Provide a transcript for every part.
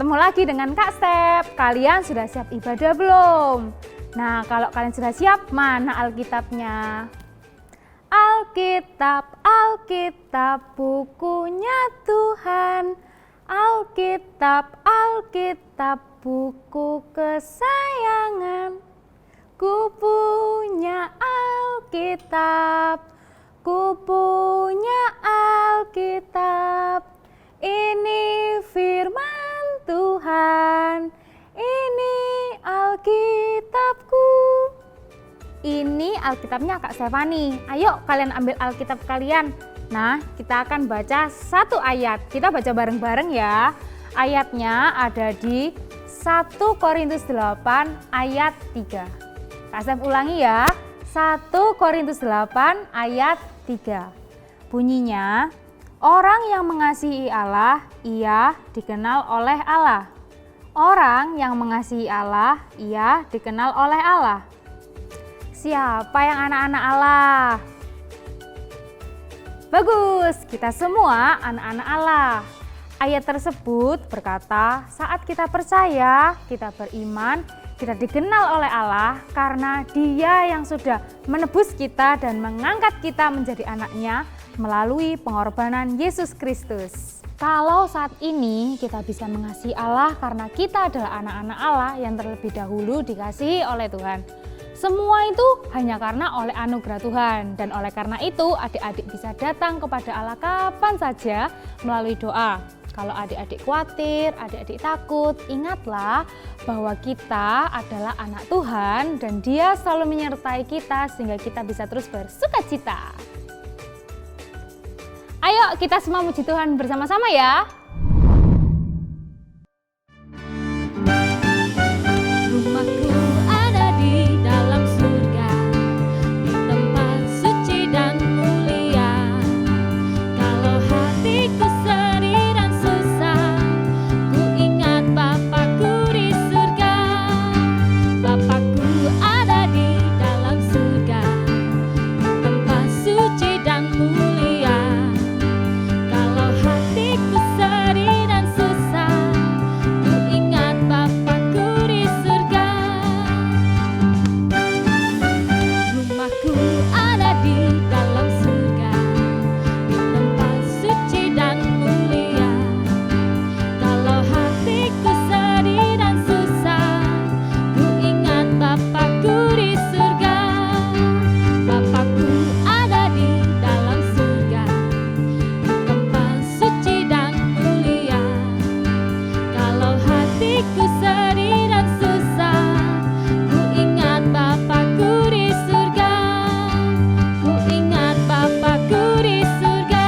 Ketemu lagi dengan Kak Step. Kalian sudah siap ibadah belum? Nah, kalau kalian sudah siap, mana Alkitabnya? Alkitab, Alkitab, bukunya Tuhan. Alkitab, Alkitab, buku kesayangan. Ku punya Alkitab, ku punya Alkitab. Ini firman Tuhan, ini Alkitabku. Ini Alkitabnya Kak Stefani. Ayo kalian ambil Alkitab kalian. Nah, kita akan baca satu ayat. Kita baca bareng-bareng ya. Ayatnya ada di 1 Korintus 8 ayat 3. Kak Stef ulangi ya. 1 Korintus 8 ayat 3. Bunyinya, orang yang mengasihi Allah, ia dikenal oleh Allah. Orang yang mengasihi Allah, ia dikenal oleh Allah. Siapa yang anak-anak Allah? Bagus, kita semua anak-anak Allah. Ayat tersebut berkata, saat kita percaya, kita beriman, kita dikenal oleh Allah karena Dia yang sudah menebus kita dan mengangkat kita menjadi anaknya melalui pengorbanan Yesus Kristus. Kalau saat ini kita bisa mengasihi Allah karena kita adalah anak-anak Allah yang terlebih dahulu dikasihi oleh Tuhan. Semua itu hanya karena oleh anugerah Tuhan, dan oleh karena itu adik-adik bisa datang kepada Allah kapan saja melalui doa. Kalau adik-adik khawatir, adik-adik takut, ingatlah bahwa kita adalah anak Tuhan dan Dia selalu menyertai kita sehingga kita bisa terus bersukacita. Ayo kita semua muji Tuhan bersama-sama ya. Rumahku ada di dalam surga, di tempat suci dan mulia. Kalau hatiku sedih dan susah, ku ingat Bapakku di surga. Bapakku ada di dalam surga, di tempat suci dan mulia. Kalau hatiku sedih dan susah, ku ingat Bapakku di surga. Rumahku ada di dalam surga, di tempat suci dan mulia. Kalau hatiku sedih dan susah, ku ingat Bapakku di surga. Bapakku ada di dalam surga, di tempat suci dan mulia. Kalau hatiku sedih dan susah, ku ingat Bapakku di surga. Ku ingat Bapakku di surga.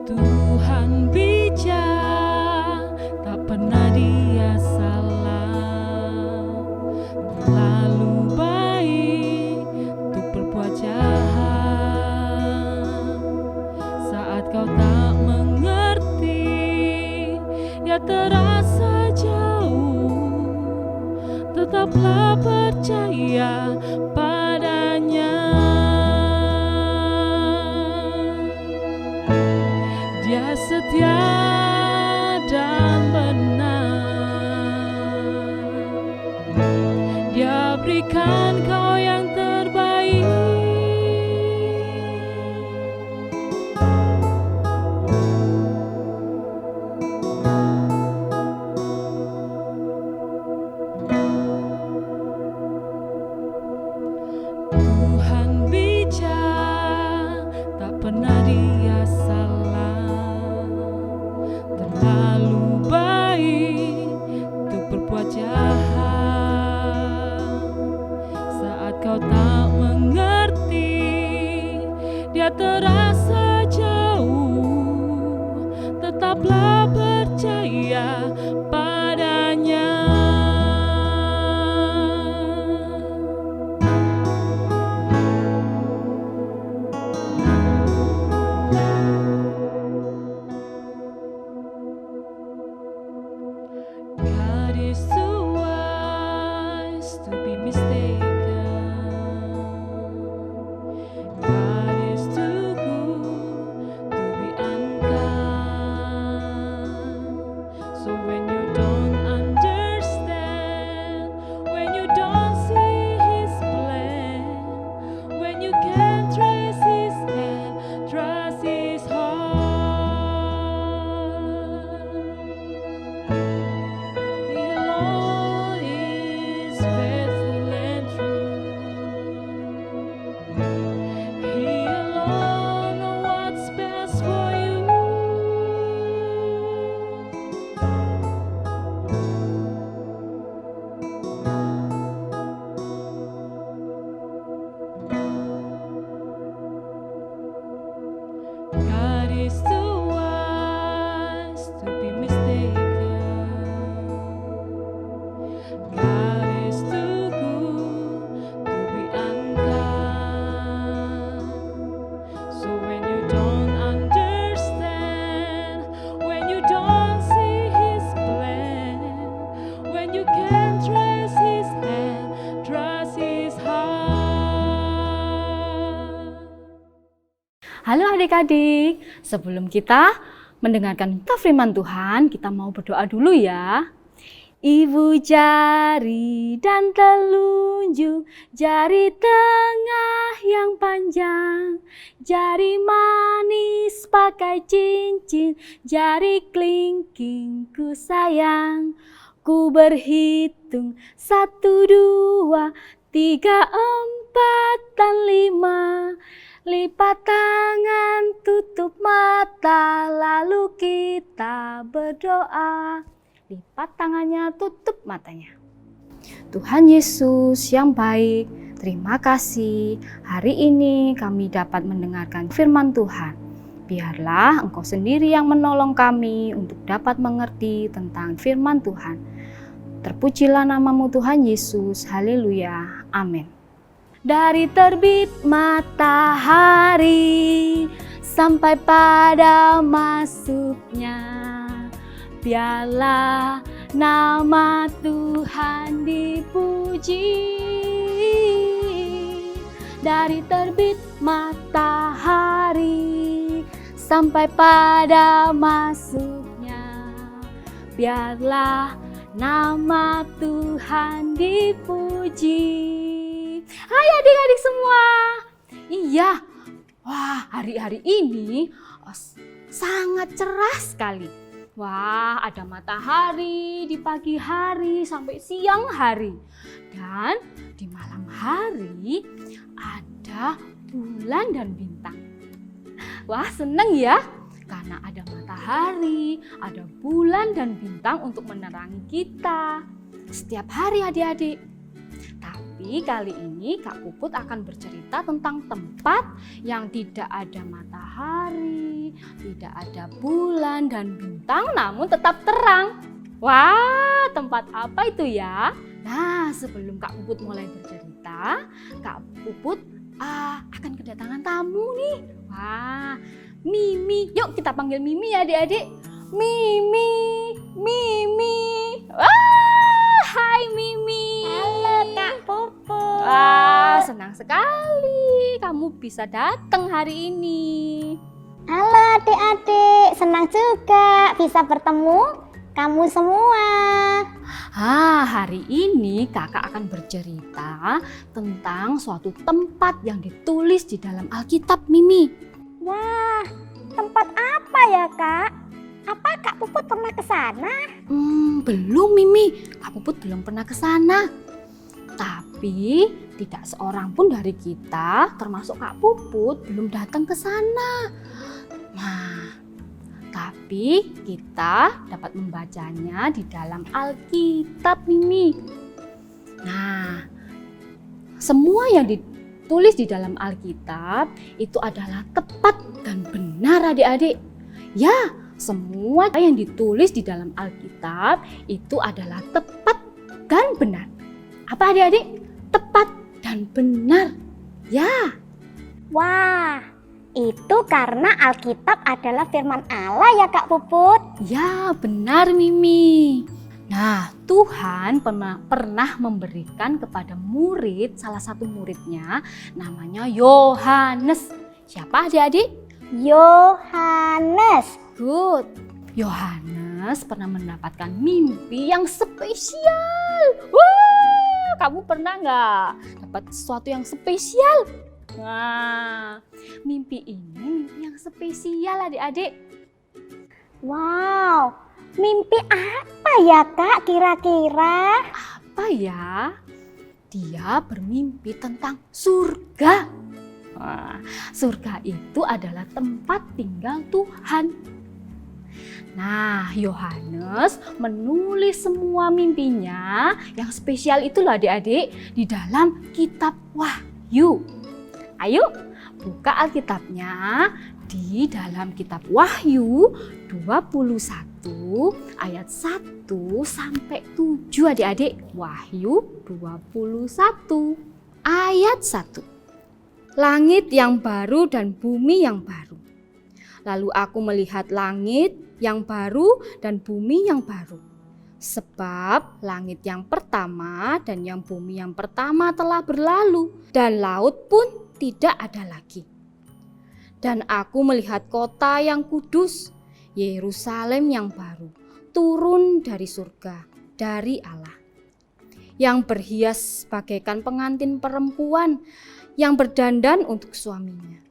Tuhan bijak, tak pernah Dia salah. Terlalu baik untuk berbuat jahat. Saat kau tak mengerti, ya terasa jauh, tetaplah percaya padanya. Dia setia dan benar. Dia berikan kau yang terbaik. Tuhan bijak, tak pernah Dia salah. Terlalu baik untuk berbuat jahat. Saat kau tak mengerti, Dia terasa jauh, tetaplah percaya padanya. you can trace his hand, trust his heart. Halo adik-adik, sebelum kita mendengarkan firman Tuhan, kita mau berdoa dulu ya. Ibu jari dan telunjuk, jari tengah yang panjang, jari manis pakai cincin, jari kelingking ku sayang. Ku berhitung 1, 2, 3, 4, dan 5. Lipat tangan, tutup mata, lalu kita berdoa. Lipat tangannya, tutup matanya. Tuhan Yesus yang baik, terima kasih. Hari ini kami dapat mendengarkan firman Tuhan. Biarlah Engkau sendiri yang menolong kami untuk dapat mengerti tentang firman Tuhan. Terpujilah namamu Tuhan Yesus. Haleluya. Amin. Dari terbit matahari sampai pada masuknya, biarlah nama Tuhan dipuji. Dari terbit matahari sampai pada masuknya, biarlah nama Tuhan dipuji. Hai adik-adik semua. Iya, wah hari-hari ini sangat cerah sekali. Wah, ada matahari di pagi hari sampai siang hari. Dan di malam hari ada bulan dan bintang. Wah, seneng ya. Karena ada matahari, ada bulan dan bintang untuk menerangi kita. Setiap hari adik-adik. Tapi kali ini Kak Puput akan bercerita tentang tempat yang tidak ada matahari, tidak ada bulan dan bintang namun tetap terang. Wah, tempat apa itu ya? Nah, sebelum Kak Puput mulai bercerita, Kak Puput akan kedatangan tamu nih. Wah, Mimi. Yuk kita panggil Mimi ya adik-adik. Mimi, Mimi. Wah, hai Mimi. Halo Kak Puput. Wah, senang sekali kamu bisa datang hari ini. Halo adik-adik, senang juga bisa bertemu kamu semua. Hari ini kakak akan bercerita tentang suatu tempat yang ditulis di dalam Alkitab, Mimi. Wah, tempat apa ya Kak? Apa Kak Puput pernah ke sana? Belum Mimi, Kak Puput belum pernah ke sana. Tapi tidak seorang pun dari kita, termasuk Kak Puput, belum datang ke sana. Nah, tapi kita dapat membacanya di dalam Alkitab, Mimi. Nah, semua yang ditulis di dalam Alkitab itu adalah tepat dan benar adik-adik. Ya, semua yang ditulis di dalam Alkitab itu adalah tepat dan benar. Apa adik-adik? Tepat dan benar. Ya. Wah, itu karena Alkitab adalah firman Allah ya Kak Puput? Ya, benar Mimi. Nah, Tuhan pernah memberikan kepada salah satu muridnya namanya Yohanes. Siapa adik-adik? Yohanes. Good. Yohanes pernah mendapatkan mimpi yang spesial. Wah, kamu pernah nggak dapat sesuatu yang spesial? Nah, mimpi ini mimpi yang spesial adik-adik. Wow, mimpi apa ya Kak kira-kira? Apa ya? Dia bermimpi tentang surga. Wah, surga itu adalah tempat tinggal Tuhan. Nah, Yohanes menulis semua mimpinya yang spesial itu loh adik-adik di dalam kitab Wahyu. Ayo buka Alkitabnya di dalam kitab Wahyu 21 ayat 1 sampai 7 adik-adik. Wahyu 21 ayat 1. Langit yang baru dan bumi yang baru. Lalu aku melihat langit yang baru dan bumi yang baru. Sebab langit yang pertama dan yang bumi yang pertama telah berlalu, dan laut pun tidak ada lagi. Dan aku melihat kota yang kudus, Yerusalem yang baru, turun dari surga, dari Allah, yang berhias bagaikan pengantin perempuan yang berdandan untuk suaminya.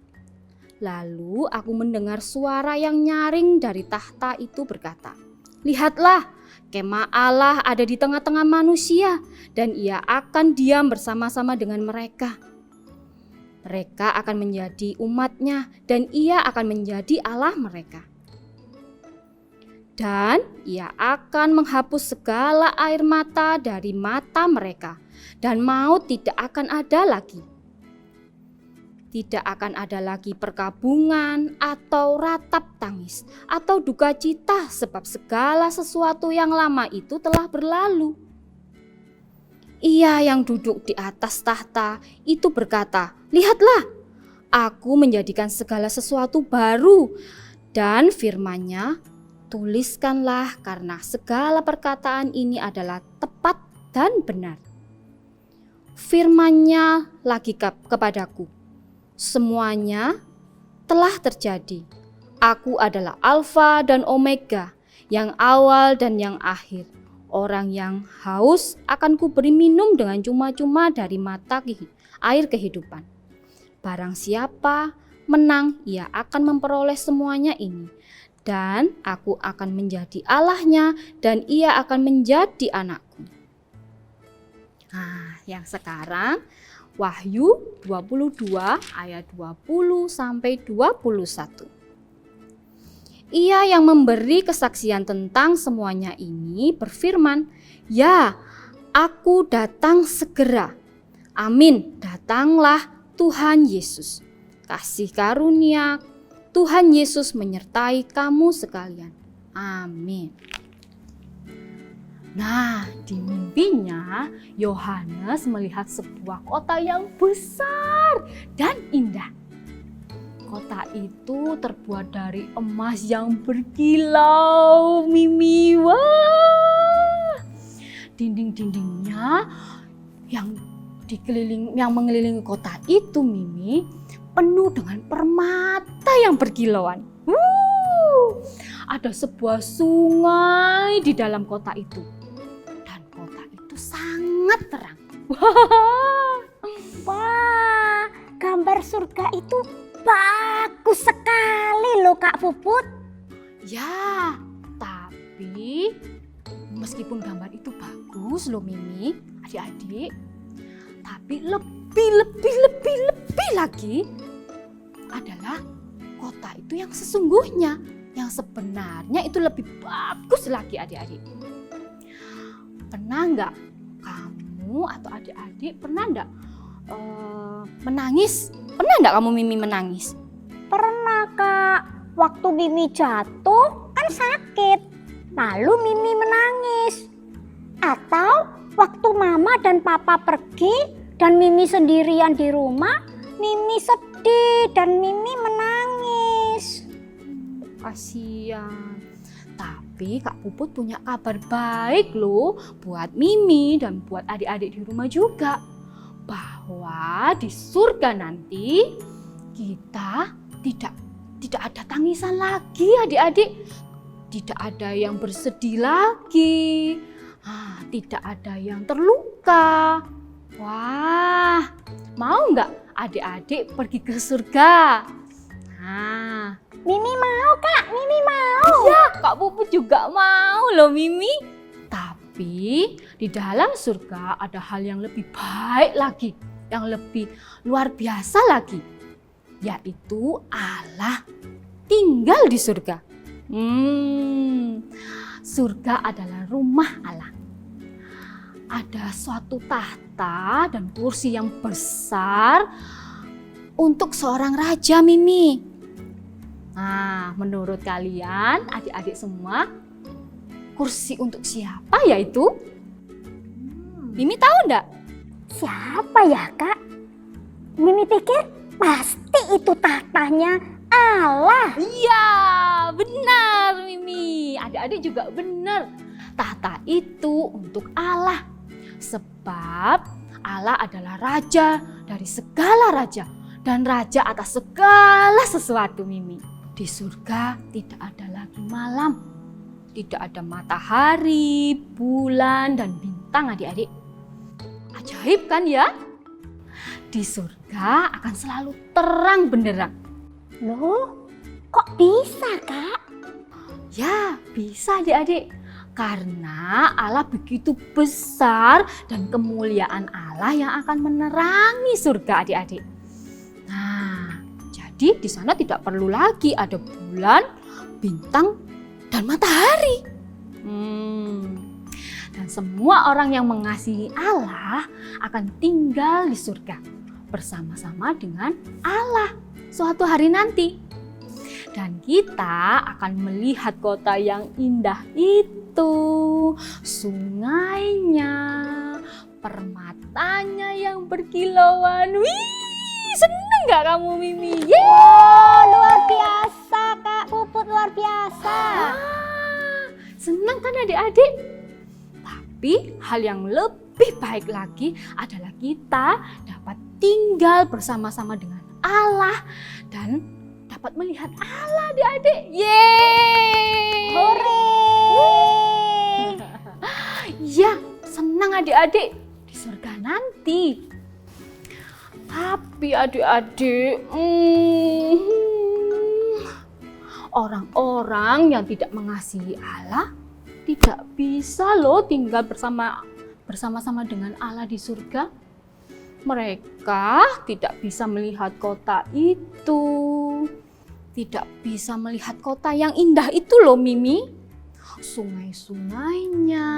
Lalu aku mendengar suara yang nyaring dari tahta itu berkata, "Lihatlah, kemah Allah ada di tengah-tengah manusia, dan ia akan diam bersama-sama dengan mereka. Mereka akan menjadi umatnya, dan ia akan menjadi Allah mereka. Dan ia akan menghapus segala air mata dari mata mereka, dan maut tidak akan ada lagi. Tidak akan ada lagi perkabungan atau ratap tangis atau duka cita, sebab segala sesuatu yang lama itu telah berlalu." Ia yang duduk di atas tahta itu berkata, "Lihatlah, aku menjadikan segala sesuatu baru." Dan firman-Nya, "Tuliskanlah, karena segala perkataan ini adalah tepat dan benar." Firman-Nya lagi kepadaku, "Semuanya telah terjadi. Aku adalah Alfa dan Omega, yang awal dan yang akhir. Orang yang haus akan kuberi minum dengan cuma-cuma dari mata air kehidupan. Barang siapa menang, ia akan memperoleh semuanya ini. Dan aku akan menjadi Allahnya, dan ia akan menjadi anakku." Nah, yang sekarang Wahyu 22 ayat 20 sampai 21. Ia yang memberi kesaksian tentang semuanya ini berfirman, "Ya, aku datang segera. Amin, datanglah Tuhan Yesus. Kasih karunia Tuhan Yesus menyertai kamu sekalian. Amin." Nah, di mimpinya Yohanes melihat sebuah kota yang besar dan indah. Kota itu terbuat dari emas yang berkilau, Mimi. Wah! Dinding-dindingnya yang mengelilingi kota itu, Mimi, penuh dengan permata yang berkilauan. Ada sebuah sungai di dalam kota itu. Dan kota itu sangat terang. Wah, gambar surga itu bagus sekali loh Kak Puput. Ya, tapi meskipun gambar itu bagus loh Mimi, adik-adik, tapi lebih lagi adalah kota itu yang sesungguhnya, yang sebenarnya itu lebih bagus lagi adik-adik. Pernah nggak kamu atau adik-adik menangis? Pernah nggak kamu Mimi menangis? Pernah Kak, waktu Mimi jatuh kan sakit, lalu Mimi menangis. Atau waktu Mama dan Papa pergi dan Mimi sendirian di rumah, Mimi sedih dan Mimi menangis. Kasihan. Tapi Kak Puput punya kabar baik loh buat Mimi dan buat adik-adik di rumah juga. Bahwa di surga nanti kita tidak ada tangisan lagi adik-adik. Tidak ada yang bersedih lagi. Tidak ada yang terluka. Wah, mau nggak adik-adik pergi ke surga? Mimi mau Kak, Mimi mau. Ya, Kak Puput juga mau loh Mimi. Tapi di dalam surga ada hal yang lebih baik lagi, yang lebih luar biasa lagi, yaitu Allah tinggal di surga. Surga adalah rumah Allah. Ada suatu tahta dan kursi yang besar untuk seorang raja Mimi. Nah, menurut kalian adik-adik semua, kursi untuk siapa ya itu? Mimi tahu enggak? Siapa ya Kak? Mimi pikir pasti itu tahtanya Allah. Iya, benar Mimi. Adik-adik juga benar. tahta itu untuk Allah. Sebab Allah adalah raja dari segala raja dan raja atas segala sesuatu, Mimi. Di surga tidak ada lagi malam, tidak ada matahari, bulan, dan bintang, adik-adik. Ajaib kan ya? Di surga akan selalu terang benderang. Loh, kok bisa, Kak? Ya, bisa adik-adik. Karena Allah begitu besar dan kemuliaan Allah yang akan menerangi surga, adik-adik. Nah, jadi di sana tidak perlu lagi ada bulan, bintang, dan matahari. Dan semua orang yang mengasihi Allah akan tinggal di surga bersama-sama dengan Allah suatu hari nanti. Dan kita akan melihat kota yang indah itu, sungainya, permatanya yang berkilauan. Wih, seneng gak kamu, Mimi? Wow, luar biasa, Kak Puput, luar biasa. Seneng kan adik-adik? Tapi hal yang lebih baik lagi adalah kita dapat tinggal bersama-sama dengan Allah dan dapat melihat Allah, adik-adik. Yeay! Hore! Ya, senang adik-adik di surga nanti. Tapi adik-adik, orang-orang yang tidak mengasihi Allah tidak bisa loh tinggal bersama-sama dengan Allah di surga. Mereka tidak bisa melihat kota itu, tidak bisa melihat kota yang indah itu loh, Mimi. Sungai-sungainya,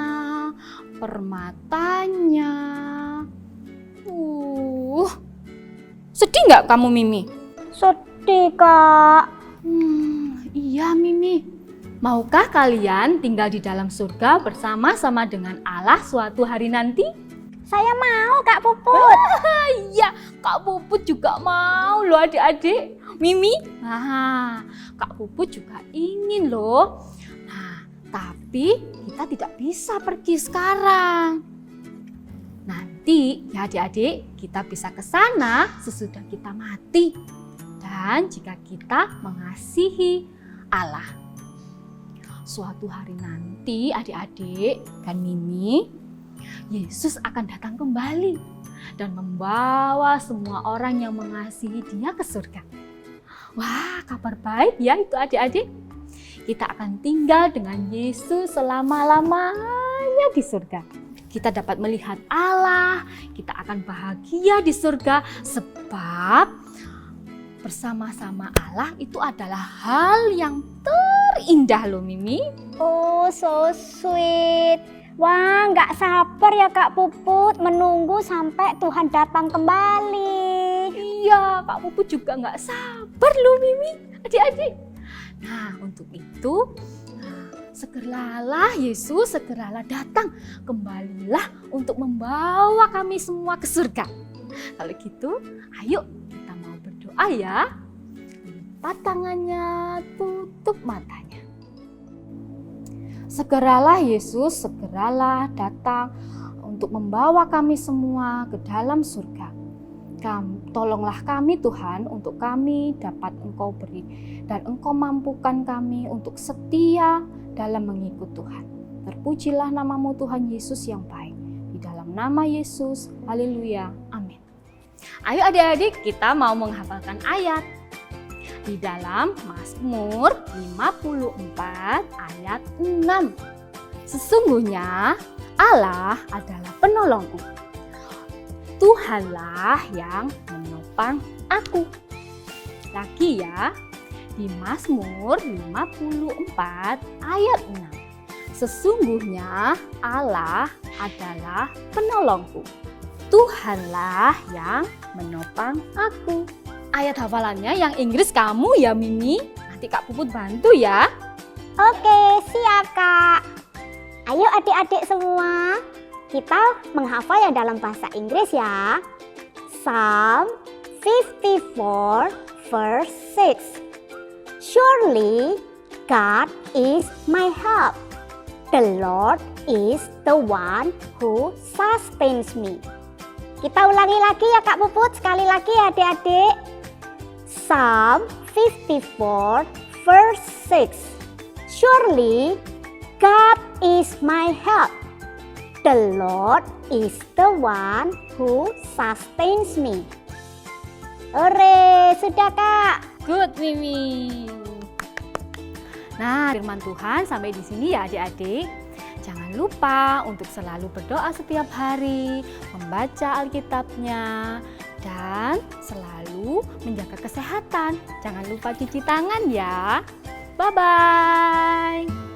permatanya. Sedih nggak kamu, Mimi? Sedih, Kak. Iya, Mimi. Maukah kalian tinggal di dalam surga bersama-sama dengan Allah suatu hari nanti? Saya mau, Kak Puput. Iya, Kak Puput juga mau loh adik-adik. Mimi, Kak Puput juga ingin loh. Nah, tapi kita tidak bisa pergi sekarang. Nanti ya adik-adik, kita bisa ke sana sesudah kita mati. Dan jika kita mengasihi Allah. Suatu hari nanti adik-adik dan Mimi, Yesus akan datang kembali dan membawa semua orang yang mengasihi Dia ke surga. Wah, kabar baik ya itu adik-adik. Kita akan tinggal dengan Yesus selama-lamanya di surga. Kita dapat melihat Allah, kita akan bahagia di surga sebab bersama-sama Allah itu adalah hal yang terindah loh, Mimi. Oh, so sweet. Wah, nggak sabar ya Kak Puput menunggu sampai Tuhan datang kembali. Iya, Kak Puput juga nggak sabar loh, Mimi, adik-adik. Nah, untuk itu, segeralah Yesus, segeralah datang. Kembalilah untuk membawa kami semua ke surga. Kalau gitu, ayo kita mau berdoa ya. Lipat tangannya, tutup matanya. Segeralah Yesus, segeralah datang untuk membawa kami semua ke dalam surga. Tolonglah kami Tuhan untuk kami dapat Engkau beri dan Engkau mampukan kami untuk setia dalam mengikut Tuhan. Terpujilah namamu Tuhan Yesus yang baik. Di dalam nama Yesus, haleluya, amin. Ayo adik-adik, kita mau menghafalkan ayat. Di dalam Mazmur 54 ayat 6. Sesungguhnya Allah adalah penolongku. Tuhanlah yang menopang aku. Lagi ya, di Mazmur 54 ayat 6. Sesungguhnya Allah adalah penolongku. Tuhanlah yang menopang aku. Ayat hafalannya yang Inggris kamu ya, Mimi. Nanti Kak Puput bantu ya. Oke, siap Kak. Ayo adik-adik semua, kita menghafal yang dalam bahasa Inggris ya. Psalm 54 verse 6. Surely God is my help. The Lord is the one who sustains me. Kita ulangi lagi ya Kak Puput, sekali lagi ya adik-adik. Psalm 54 verse 6. Surely God is my help. The Lord is the one who sustains me. Ore, sudah Kak. Good, Mimi. Nah, firman Tuhan sampai di sini ya adik-adik. Jangan lupa untuk selalu berdoa setiap hari, membaca Alkitabnya, dan selalu menjaga kesehatan. Jangan lupa cuci tangan ya. Bye-bye.